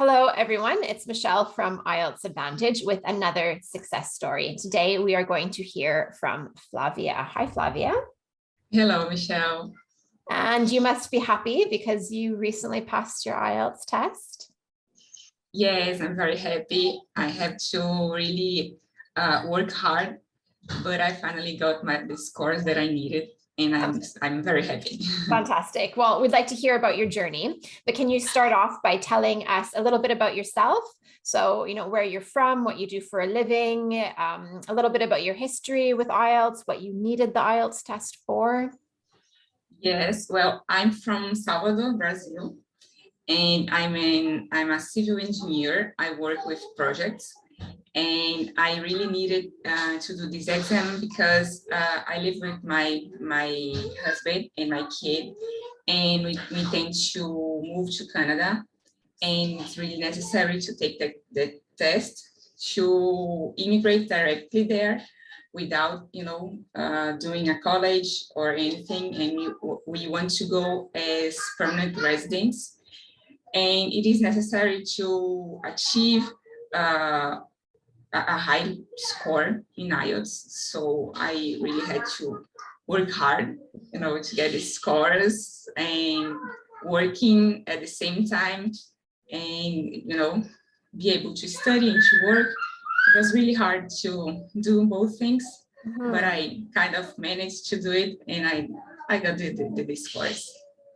Hello, everyone. It's Michelle from IELTS Advantage with another success story. Today, we are going to hear from Flavia. Hi, Flavia. Hello, Michelle. And you must be happy because you recently passed your IELTS test. Yes, I'm very happy. I have to really work hard, but I finally got the scores that I needed, and I'm very happy. Fantastic. Well, we'd like to hear about your journey, but can you start off by telling us a little bit about yourself? So, where you're from, what you do for a living, a little bit about your history with IELTS, what you needed the IELTS test for. Yes, well, I'm from Salvador, Brazil, and I'm a civil engineer. I work with projects, and I really needed to do this exam because I live with my husband and my kid, and we tend to move to Canada, and it's really necessary to take the test to immigrate directly there without doing a college or anything, and we want to go as permanent residents, and it is necessary to achieve a high score in IELTS. So I really had to work hard, to get the scores, and working at the same time, and be able to study and to work. It was really hard to do both things, but I kind of managed to do it, and I got the scores.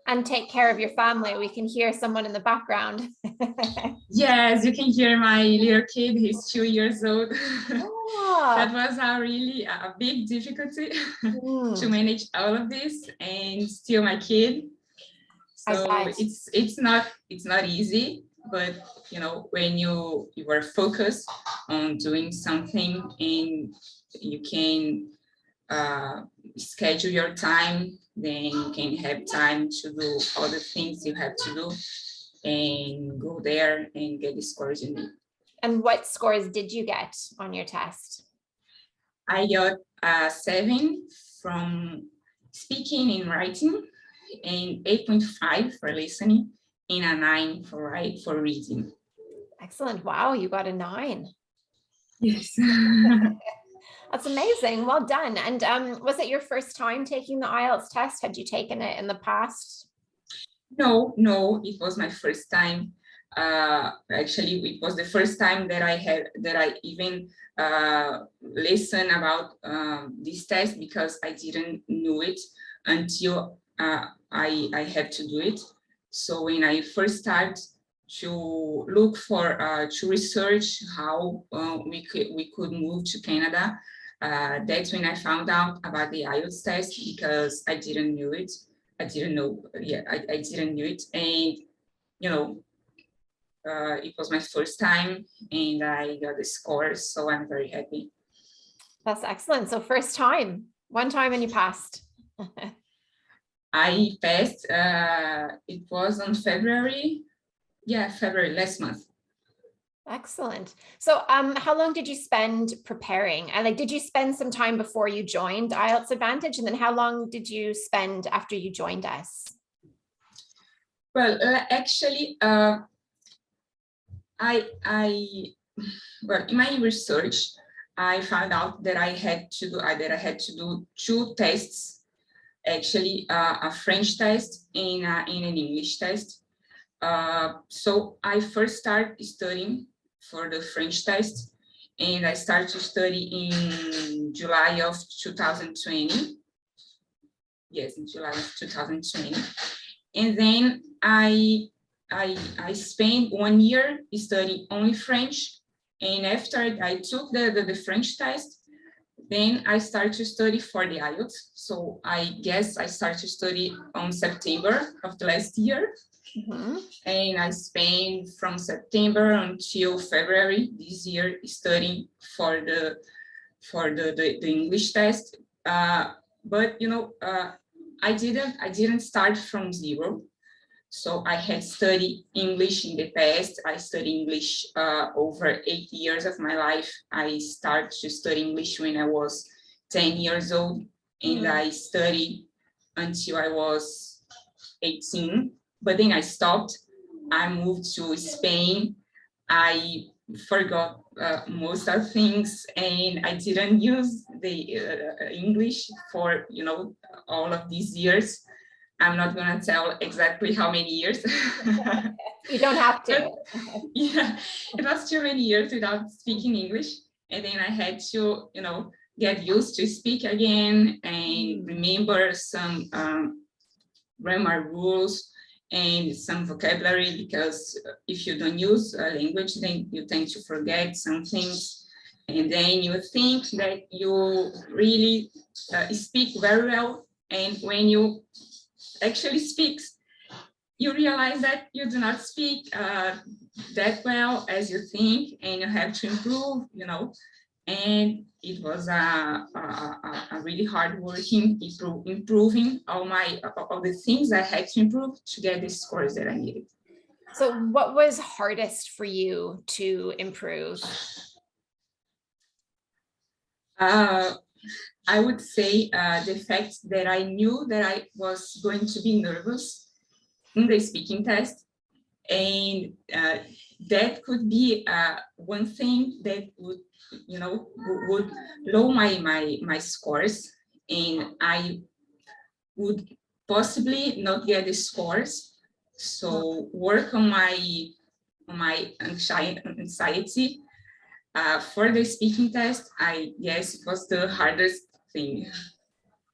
And take care of your family. We can hear someone in the background. Yes, you can hear my little kid. He's 2 years old. Oh. That was a big difficulty to manage all of this and still my kid. So it's not easy, but when you are focused on doing something and you can schedule your time, then you can have time to do all the things you have to do and go there and get the scores you need. And what scores did you get on your test? I got a 7 from speaking and writing, and 8.5 for listening, and a 9 for reading. Excellent. Wow, you got a 9. Yes. That's amazing. Well done. And was it your first time taking the IELTS test? Had you taken it in the past? No, it was my first time. Actually, it was the first time that I even listened about this test, because I didn't know it until I had to do it. So when I first started to look for to research how we could move to Canada, that's when I found out about the IELTS test, because I didn't know it. I didn't know it, and it was my first time, and I got the scores, so I'm very happy. That's excellent. So first time, one time, and you passed. I passed. It was on February. Yeah, February last month. Excellent. So how long did you spend preparing? And did you spend some time before you joined IELTS Advantage? And then how long did you spend after you joined us? Well, actually, well, in my research, I found out that I had to do 2 tests, actually, a French test and an English test. So I first started studying for the French test, and I started to study in July of 2020. Yes, in July of 2020. And then I spent 1 year studying only French, and after I took the French test, then I started to study for the IELTS. So I guess I started to study on September of the last year. And I spent from September until February this year studying for the English test. But I didn't start from zero. So I had studied English in the past. I studied English over 8 years of my life. I started to study English when I was 10 years old, and I studied until I was 18. But then I stopped I moved to Spain. I forgot most of things, and I didn't use the English for, all of these years. I'm not gonna tell exactly how many years. You don't have to. Yeah, it was too many years without speaking English. And then I had to, get used to speak again and remember some grammar rules and some vocabulary, because if you don't use a language, then you tend to forget some things. And then you think that you really speak very well. And when you actually speak, you realize that you do not speak that well as you think, and you have to improve, and it was a really hard working, improving all the things I had to improve to get the scores that I needed. So what was hardest for you to improve? I would say the fact that I knew that I was going to be nervous in the speaking test, and that could be one thing that would lower my scores, and I would possibly not get the scores. So work on my anxiety for the speaking test. I guess it was the hardest thing.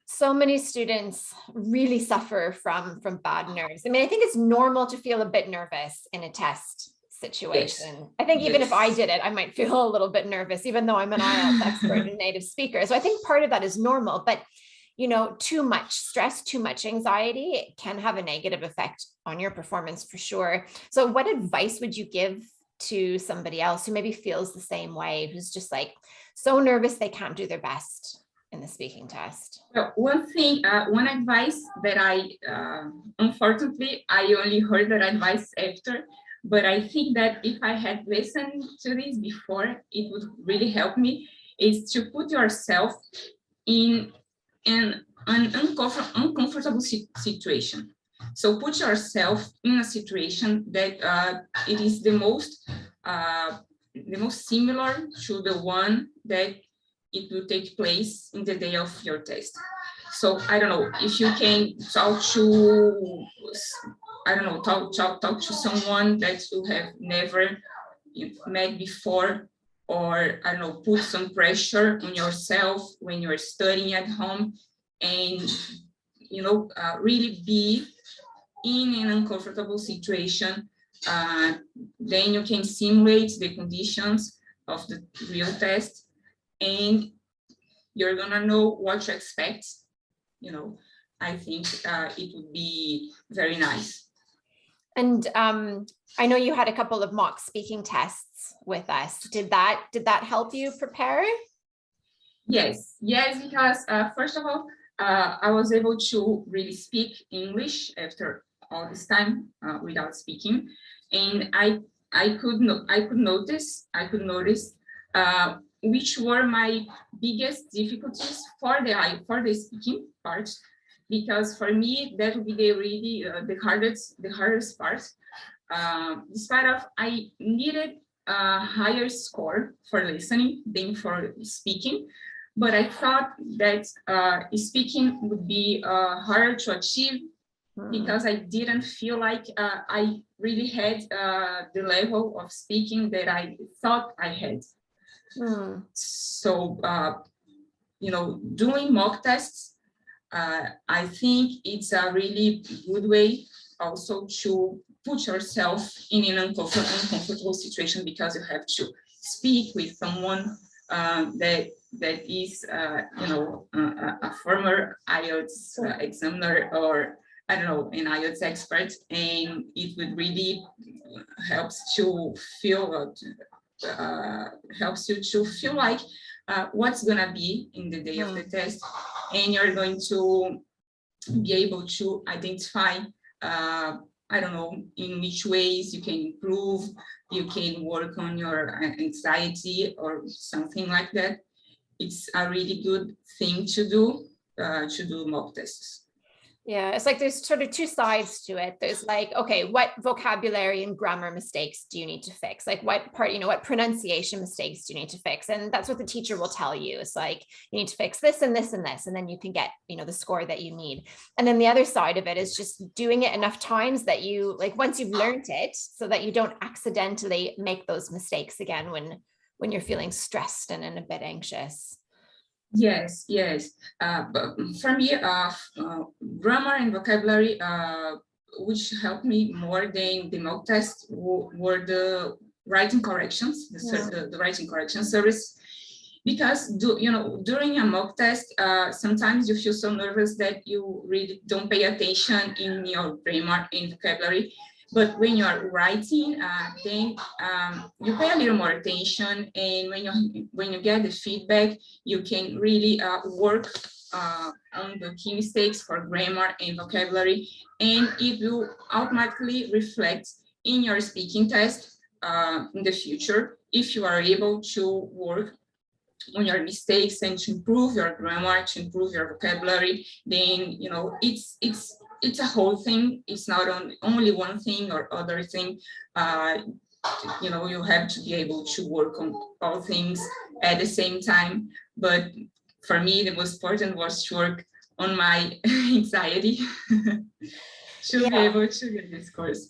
So many students really suffer from bad nerves. I mean, I think it's normal to feel a bit nervous in a test situation. Yes. I think even if I did it, I might feel a little bit nervous, even though I'm an IELTS expert and native speaker. So I think part of that is normal, but too much stress, too much anxiety, it can have a negative effect on your performance for sure. So what advice would you give to somebody else who maybe feels the same way, who's just like so nervous they can't do their best in the speaking test? Well, one advice that unfortunately, I only heard that advice after, but I think that if I had listened to this before, it would really help me, is to put yourself in an uncomfortable situation. So put yourself in a situation that it is the most similar to the one that it will take place in the day of your test. So I don't know if you can talk to, talk to someone that you have never met before, or I don't know, put some pressure on yourself when you're studying at home, and really be in an uncomfortable situation. Then you can simulate the conditions of the real test, and you're gonna know what to expect. I think it would be very nice. And I know you had a couple of mock speaking tests with us. Did that help you prepare? Yes, because first of all, I was able to really speak English after all this time without speaking, and I could notice which were my biggest difficulties for the speaking part, because for me that would be the hardest part. Despite of I needed a higher score for listening than for speaking, but I thought that speaking would be harder to achieve, because I didn't feel like I really had the level of speaking that I thought I had. So, doing mock tests, I think it's a really good way also to put yourself in an uncomfortable situation, because you have to speak with someone that is, a former IELTS examiner, or I don't know, an IELTS expert, and it would really helps you to feel like what's gonna be in the day of the test, and you're going to be able to identify I don't know, in which ways you can improve, you can work on your anxiety or something like that. It's a really good thing to do mock tests. Yeah, it's like there's sort of two sides to it. There's like, okay, what vocabulary and grammar mistakes do you need to fix? Like what part, what pronunciation mistakes do you need to fix? And that's what the teacher will tell you. It's like, you need to fix this and this and this, and then you can get, the score that you need. And then the other side of it is just doing it enough times that you, like, once you've learned it, so that you don't accidentally make those mistakes again when you're feeling stressed and a bit anxious. Yes, yes. But for me, grammar and vocabulary, which helped me more than the mock test, were the writing corrections, the writing correction service. Because during a mock test, sometimes you feel so nervous that you really don't pay attention in your grammar and vocabulary. But when you are writing, then you pay a little more attention, and when you get the feedback, you can really work on the key mistakes for grammar and vocabulary, and it will automatically reflect in your speaking test in the future if you are able to work on your mistakes and to improve your grammar, to improve your vocabulary. Then it's a whole thing. It's not only one thing or other thing. You have to be able to work on all things at the same time. But for me, the most important was to work on my anxiety to be able to get this course.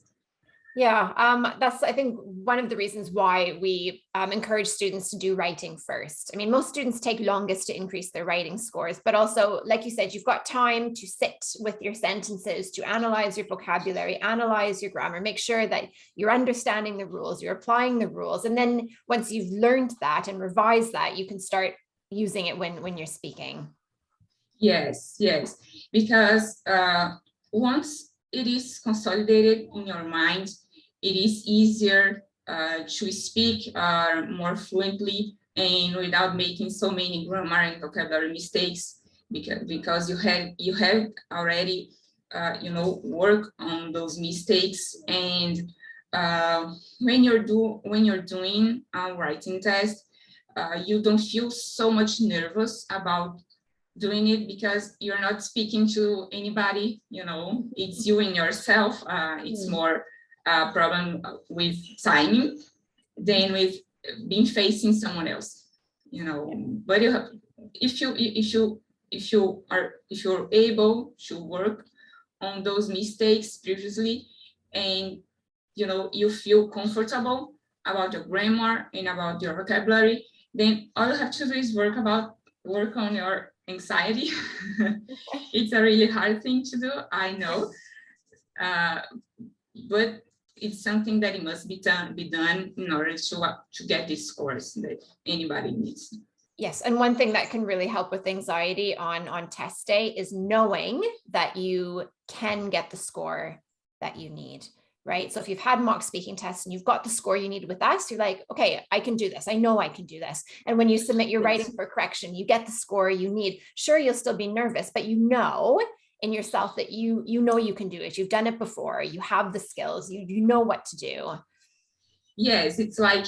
Yeah, that's, I think, one of the reasons why we encourage students to do writing first. I mean, most students take longest to increase their writing scores, but also, like you said, you've got time to sit with your sentences, to analyze your vocabulary, analyze your grammar, make sure that you're understanding the rules, you're applying the rules. And then once you've learned that and revised that, you can start using it when you're speaking. Yes, because once it is consolidated in your mind, it is easier to speak more fluently and without making so many grammar and vocabulary mistakes, because you have already work on those mistakes. And when you're doing a writing test, you don't feel so much nervous about doing it, because you're not speaking to anybody, it's you and yourself. It's more a problem with timing than with being facing someone else, but if you're able to work on those mistakes previously, and you feel comfortable about your grammar and about your vocabulary, then all you have to do is work on your anxiety. It's a really hard thing to do, I know, but it's something that it must be done in order to get this scores that anybody needs. Yes, and one thing that can really help with anxiety on test day is knowing that you can get the score that you need. Right? So if you've had mock speaking tests and you've got the score you need with us, you're like, okay, I can do this. I know I can do this. And when you submit your writing for correction, you get the score you need. Sure, you'll still be nervous, but you know in yourself that you know you can do it. You've done it before. You have the skills. You know what to do. Yes, it's like,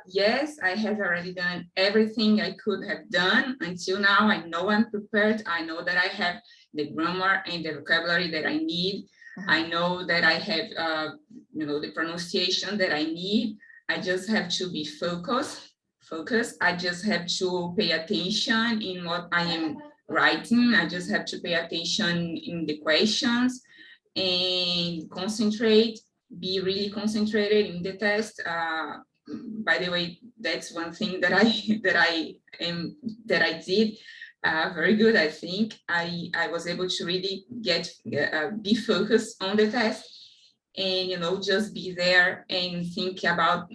yes, I have already done everything I could have done until now. I know I'm prepared. I know that I have the grammar and the vocabulary that I need. I know that I have, the pronunciation that I need. I just have to be focused. I just have to pay attention in what I am writing. I just have to pay attention in the questions and concentrate, be really concentrated in the test. By the way, that's one thing that I did very good. I think I was able to really be focused on the test, and just be there and think about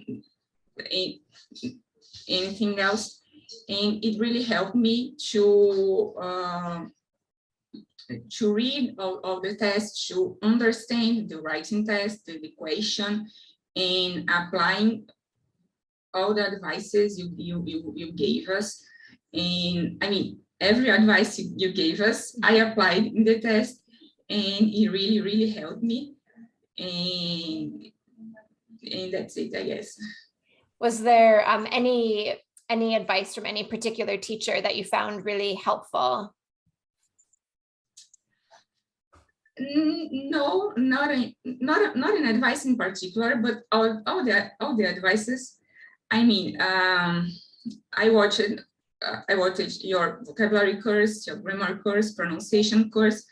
anything else. And it really helped me to read all the tests, to understand the writing test, the question, and applying all the advices you gave us. And I mean, every advice you gave us, I applied in the test, and it really, really helped me. And that's it, I guess. Was there any advice from any particular teacher that you found really helpful? No, not an advice in particular, but all the advices. I mean, I watched your vocabulary course, your grammar course, pronunciation course,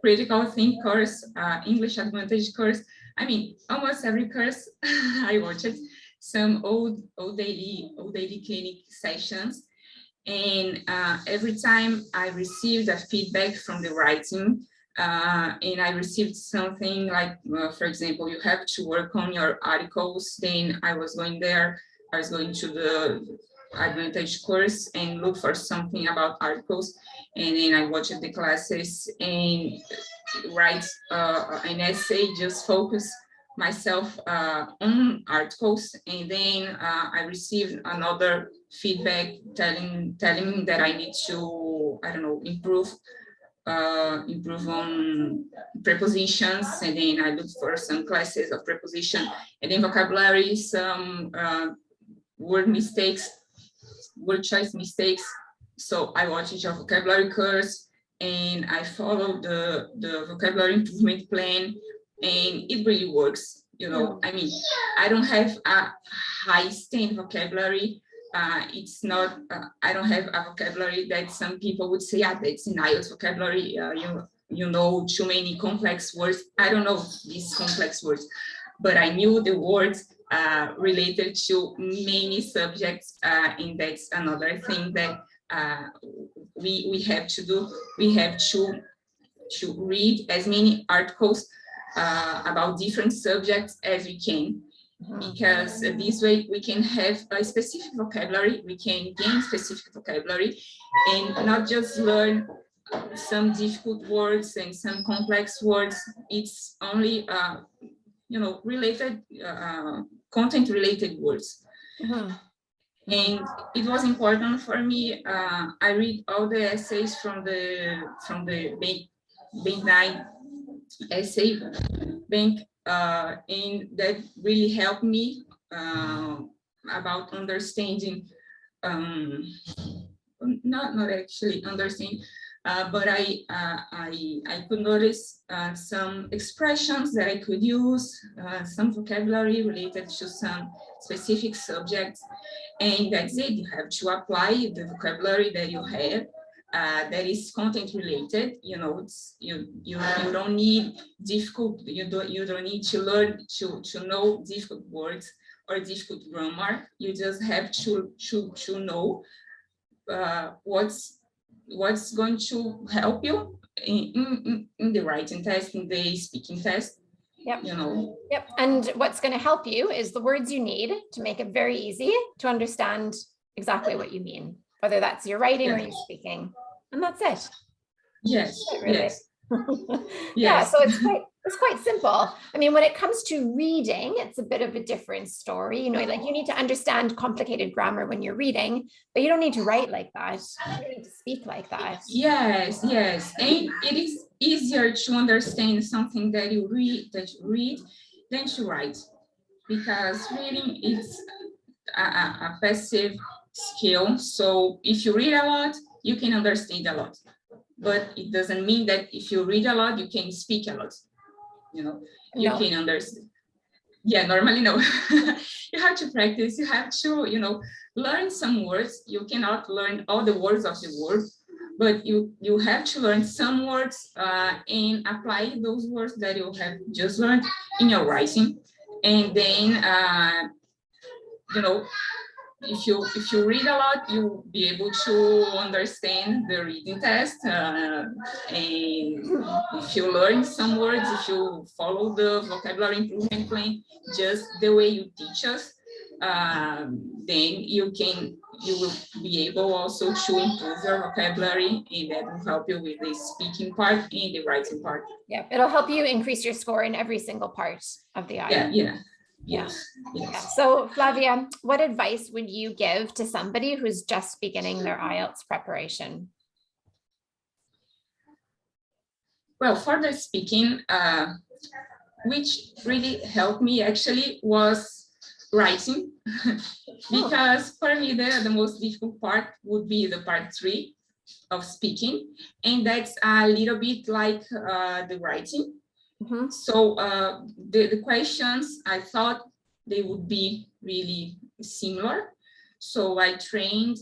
critical think course, English Advantage course. I mean, almost every course I watched. Some old daily clinic sessions, and every time I received a feedback from the writing, and I received something like, for example, you have to work on your articles. Then I was going to the Advantage course and look for something about articles, and then I watched the classes and write an essay, just focus myself on articles, and then I received another feedback telling me that I need to, I don't know, improve on prepositions, and then I looked for some classes of preposition, and then vocabulary, some word choice mistakes. So I watched your vocabulary course, and I followed the vocabulary improvement plan, and it really works. You know, I mean, I don't have a high stand vocabulary. It's not, I don't have a vocabulary that some people would say, yeah, that's an IELTS vocabulary. You know too many complex words. I don't know these complex words, but I knew the words related to many subjects, and that's another thing that we have to do. We have to read as many articles about different subjects as we can, because this way we can have a specific vocabulary, we can gain specific vocabulary, and not just learn some difficult words and some complex words. It's only related content related words. And it was important for me. I read all the essays from the Bank 9 essay bank, and that really helped me about understanding, not actually understanding, but I could notice some expressions that I could use, some vocabulary related to some specific subjects, and that's it. You have to apply the vocabulary that you have. That is content related. You know, it's you don't need difficult. You don't need to learn to know difficult words or difficult grammar. You just have to know what's going to help you in the writing test, in the speaking test. Yep. You know. Yep. And what's going to help you is the words you need to make it very easy to understand exactly what you mean, whether that's your writing or your speaking. And that's it. Yes. Really. Yes. Yeah. So it's quite simple. I mean, when it comes to reading, it's a bit of a different story. You know, like you need to understand complicated grammar when you're reading, but you don't need to write like that. You don't need to speak like that. Yes. And it is easier to understand something that you read than to write, because reading is a passive skill. So if you read a lot, you can understand a lot, but it doesn't mean that if you read a lot, you can speak a lot. You know, you can understand. Yeah, normally no. You have to practice. You have to, learn some words. You cannot learn all the words of the word, but you have to learn some words and apply those words that you have just learned in your writing, and then if you read a lot, you'll be able to understand the reading test. And if you learn some words, if you follow the vocabulary improvement plan just the way you teach us, then you will be able also to improve your vocabulary, and that will help you with the speaking part and the writing part. Yeah, it'll help you increase your score in every single part of the IELTS. Yes. So Flavia, what advice would you give to somebody who's just beginning their IELTS preparation? Well, for the speaking, which really helped me actually was writing, because for me the most difficult part would be the part 3, of speaking, and that's a little bit like the writing. Mhm. So the questions, I thought they would be really similar. So I trained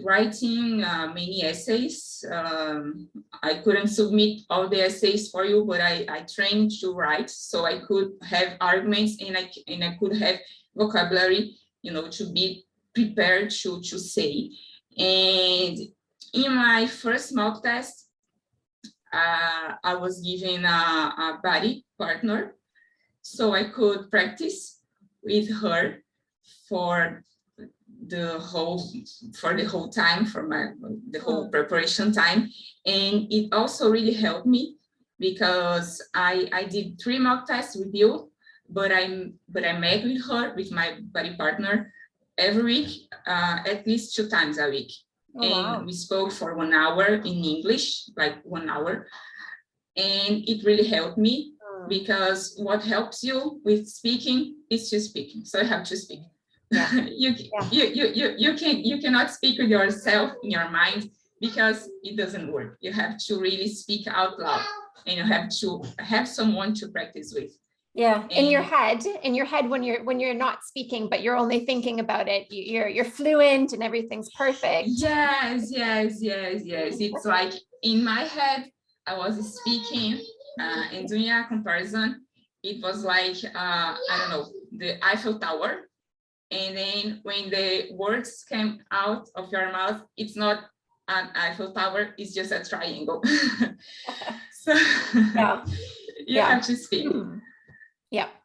writing many essays. I couldn't submit all the essays for you, but I trained to write, so I could have arguments, and I could have vocabulary, to be prepared to say. And in my first mock test, I was given a body partner, so I could practice with her for the whole time, for the whole preparation time. And it also really helped me, because I did 3 mock tests with you, but I met with her, with my body partner, every week, at least 2 times a week. Oh, wow. And we spoke for 1 hour in English, like 1 hour. And it really helped me, because what helps you with speaking is to speak. So you have to speak. Yeah. You cannot speak with yourself in your mind, because it doesn't work. You have to really speak out loud, and you have to have someone to practice with. Yeah, in your head, when you're not speaking, but you're only thinking about it, you're fluent and everything's perfect. Yes. It's like in my head, I was speaking and doing a comparison. It was like I don't know, the Eiffel Tower, and then when the words came out of your mouth, it's not an Eiffel Tower, it's just a triangle. So you have to speak.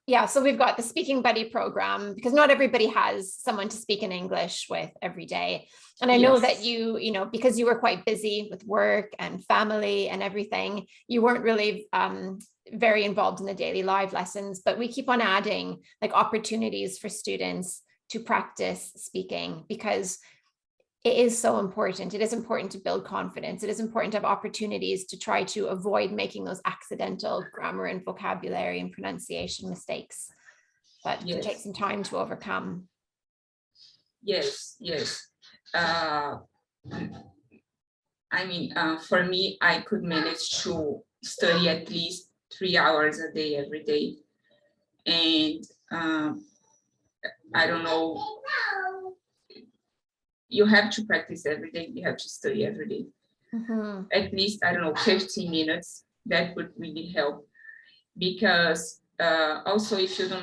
Yeah. So we've got the Speaking Buddy program, because not everybody has someone to speak in English with every day. And I know that you because you were quite busy with work and family and everything, you weren't really very involved in the daily live lessons, but we keep on adding like opportunities for students to practice speaking, because it is so important. It is important to build confidence. It is important to have opportunities to try to avoid making those accidental grammar and vocabulary and pronunciation mistakes that can take some time to overcome. Yes. I mean, for me, I could manage to study at least 3 hours a day every day. And I don't know, you have to practice every day, you have to study every day. At least, I don't know, 15 minutes, that would really help. Because also, if you do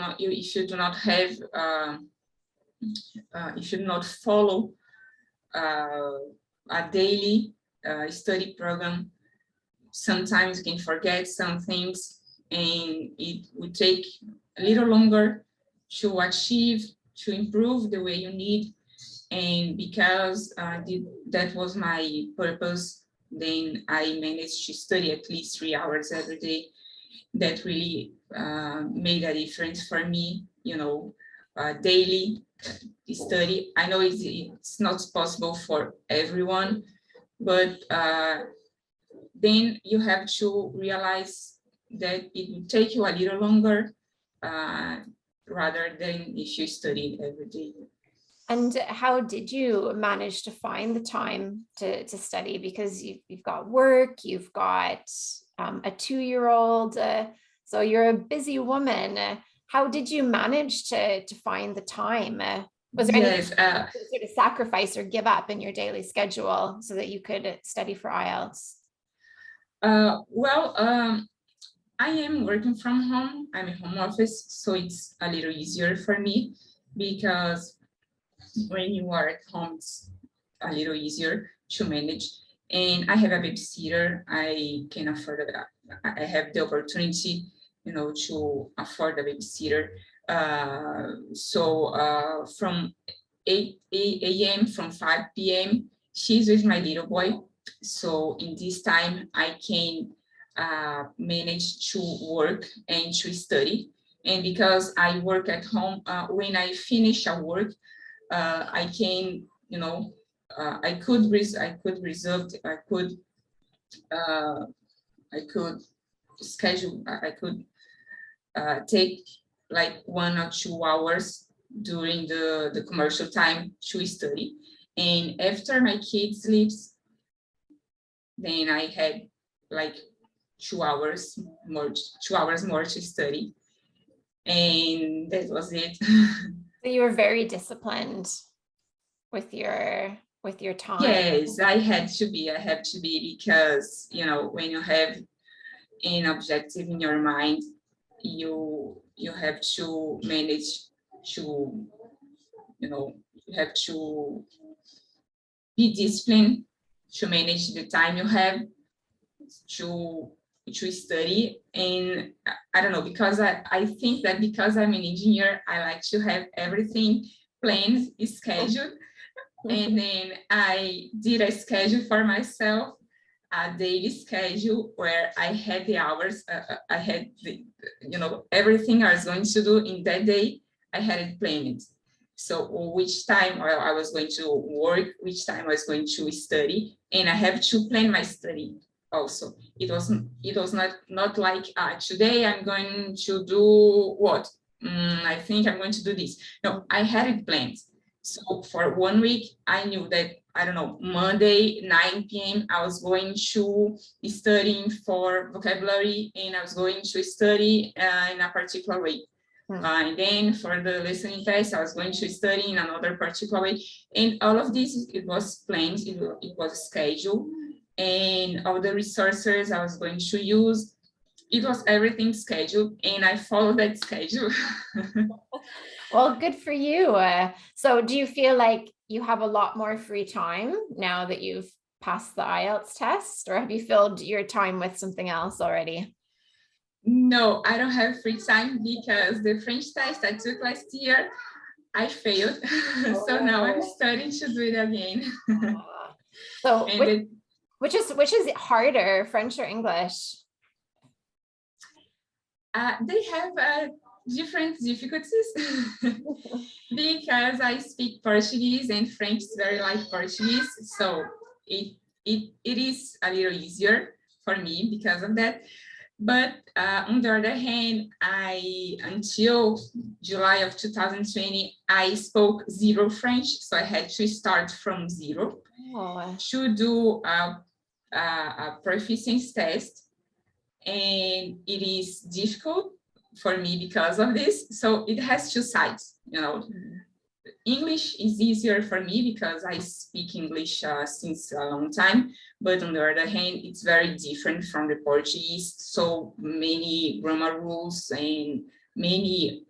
not follow a daily study program, sometimes you can forget some things, and it would take a little longer to achieve, to improve the way you need. And because that was my purpose, then I managed to study at least 3 hours every day. That really made a difference for me, daily study. I know it's not possible for everyone, but then you have to realize that it will take you a little longer rather than if you studied every day. And how did you manage to find the time to study? Because you've got work, you've got a 2-year-old, so you're a busy woman. How did you manage to find the time? Was there any sort of sacrifice or give up in your daily schedule so that you could study for IELTS? I am working from home. I'm in home office, so it's a little easier for me, because when you are at home, it's a little easier to manage. And I have a babysitter. I can afford it. I have the opportunity, to afford a babysitter. So from 8 a.m. from 5 p.m., she's with my little boy. So in this time, I can manage to work and to study. And because I work at home, when I finish a work, I can, I could schedule, I could take like 1 or 2 hours during the commercial time to study. And after my kid sleeps, then I had like 2 hours more to study, and that was it. So you were very disciplined with your time. Yes, I have to be because, when you have an objective in your mind, you have to manage to, you have to be disciplined to manage the time you have to study. And I don't know, because I think that because I'm an engineer, I like to have everything planned, scheduled. And then I did a schedule for myself, a daily schedule where I had the hours, I had the, everything I was going to do in that day, I had it planned. So which time I was going to work, which time I was going to study, and I have to plan my study also. It was not like today I'm going to do what? I think I'm going to do this. No, I had it planned. So for 1 week, I knew that, I don't know, Monday, 9 p.m., I was going to be studying for vocabulary, and I was going to study in a particular way. And then for the listening test, I was going to study in another particular way. And all of this, it was planned, it was scheduled, and all the resources I was going to use, it was everything scheduled, and I followed that schedule. Well, good for you. So do you feel like you have a lot more free time now that you've passed the IELTS test, or have you filled your time with something else already? No, I don't have free time because the French test I took last year, I failed. So now I'm starting to do it again. So which is harder, French or English? They have different difficulties because I speak Portuguese, and French is very like Portuguese. So it is a little easier for me because of that. But on the other hand, until July of 2020, I spoke zero French. So I had to start from zero to do a proficiency test. And it is difficult for me because of this. So it has two sides, English is easier for me because I speak English since a long time, but on the other hand, it's very different from the Portuguese. So many grammar rules and many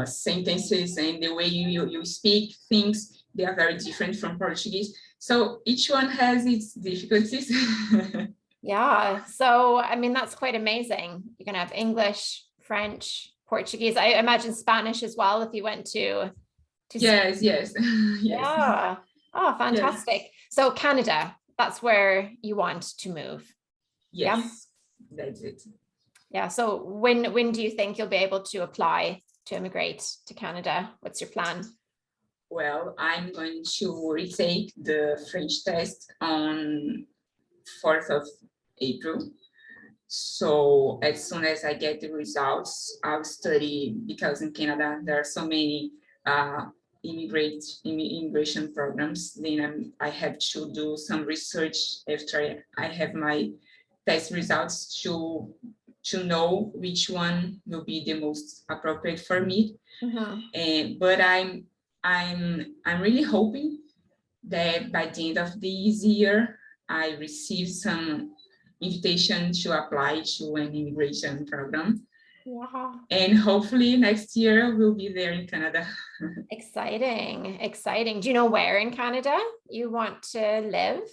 sentences, and the way you speak things, they are very different from Portuguese. So each one has its difficulties. Yeah. So, I mean, that's quite amazing. You're going to have English, French, Portuguese. I imagine Spanish as well if you went to Yes. Yeah. Oh, fantastic. Yes. So Canada, that's where you want to move. Yes, yeah? That's it. Yeah. So when do you think you'll be able to apply to immigrate to Canada? What's your plan? Well, I'm going to retake the French test on 4th of April. So as soon as I get the results, I'll study, because in Canada there are so many immigration programs. Then I have to do some research after I have my test results to know which one will be the most appropriate for me. But I'm really hoping that by the end of this year, I receive some invitation to apply to an immigration program. Wow. And hopefully next year we'll be there in Canada. Exciting. Do you know where in Canada you want to live?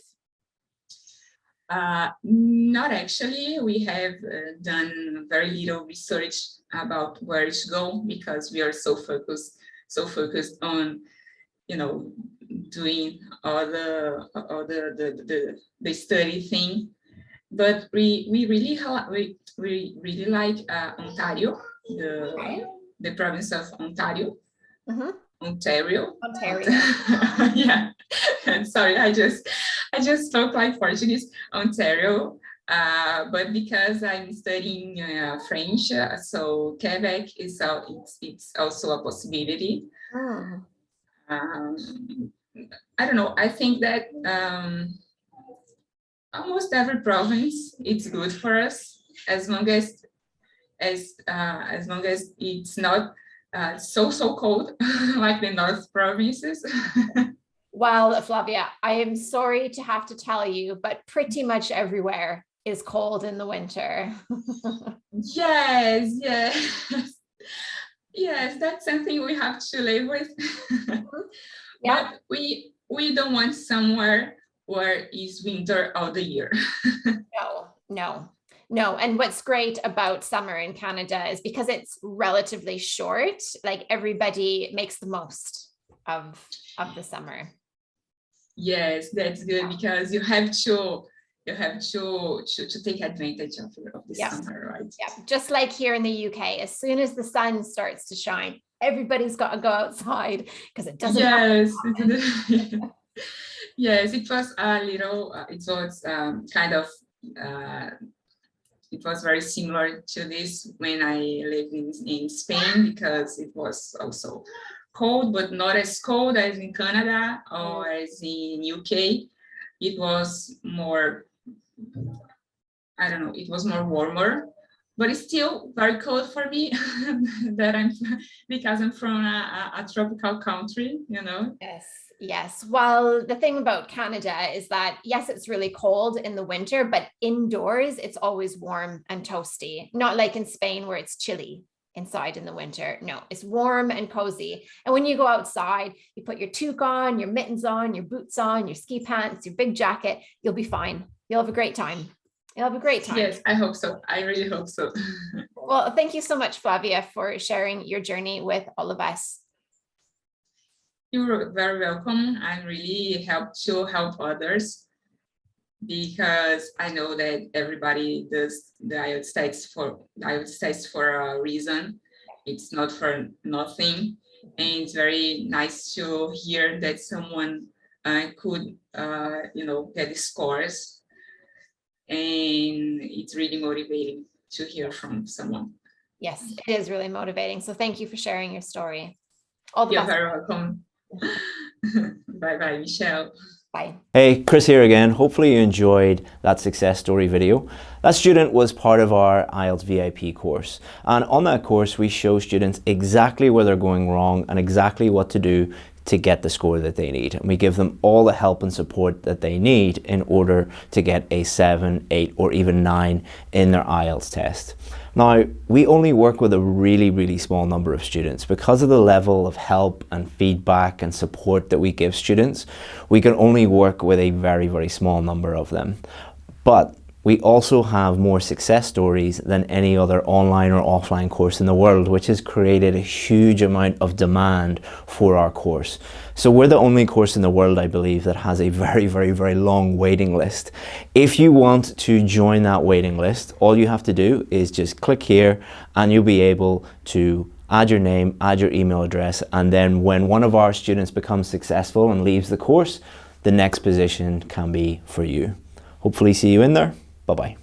Not actually. We have done very little research about where to go because we are so focused on, doing all the study thing. But we really like Ontario, the province of Ontario. Ontario. Yeah. Sorry, I just spoke like Portuguese. Ontario. But because I'm studying French, so Quebec is it's also a possibility. I don't know. I think that Almost every province, it's good for us as long as it's not so cold like the North provinces. Well, Flavia, I am sorry to have to tell you, but pretty much everywhere is cold in the winter. Yes, yes, yes, that's something we have to live with. Yeah. But we don't want somewhere where it's winter all the year. No, no, no. And what's great about summer in Canada is because it's relatively short, like everybody makes the most of the summer. Yes, that's good because you have to take advantage of the Yeah. summer, right? Yeah. Just like here in the UK, as soon as the sun starts to shine, everybody's got to go outside because it doesn't Yes. happen. Yes, it was a little, it was kind of, it was very similar to this when I lived in Spain because it was also cold, but not as cold as in Canada or as in UK. It was more, I don't know, it was more warmer, but it's still very cold for me that because I'm from a tropical country, you know. Yes, yes. Well, the thing about Canada is that, yes, it's really cold in the winter, but indoors it's always warm and toasty. Not like in Spain where it's chilly inside in the winter. No, it's warm and cozy. And when you go outside, you put your toque on, your mittens on, your boots on, your ski pants, your big jacket, you'll be fine. You'll have a great time. You'll have a great time. Yes, I hope so. I really hope so. Well, thank you so much, Flavia, for sharing your journey with all of us. You're very welcome. I really to help others because I know that everybody does the IELTS test for a reason. It's not for nothing. And it's very nice to hear that someone could, get the scores. And it's really motivating to hear from someone. Yes, it is really motivating. So thank you for sharing your story. All the You're best. very welcome. Bye-bye, Michelle. Bye. Hey, Chris here again. Hopefully you enjoyed that success story video. That student was part of our IELTS VIP course. And on that course, we show students exactly where they're going wrong and exactly what to do to get the score that they need. And we give them all the help and support that they need in order to get a 7, 8, or even 9 in their IELTS test. Now, we only work with a really small number of students. Because of the level of help and feedback and support that we give students, we can only work with a very small number of them. But we also have more success stories than any other online or offline course in the world, which has created a huge amount of demand for our course. So we're the only course in the world, I believe, that has a very long waiting list. If you want to join that waiting list, all you have to do is just click here and you'll be able to add your name, add your email address, and then when one of our students becomes successful and leaves the course, the next position can be for you. Hopefully see you in there. Bye-bye.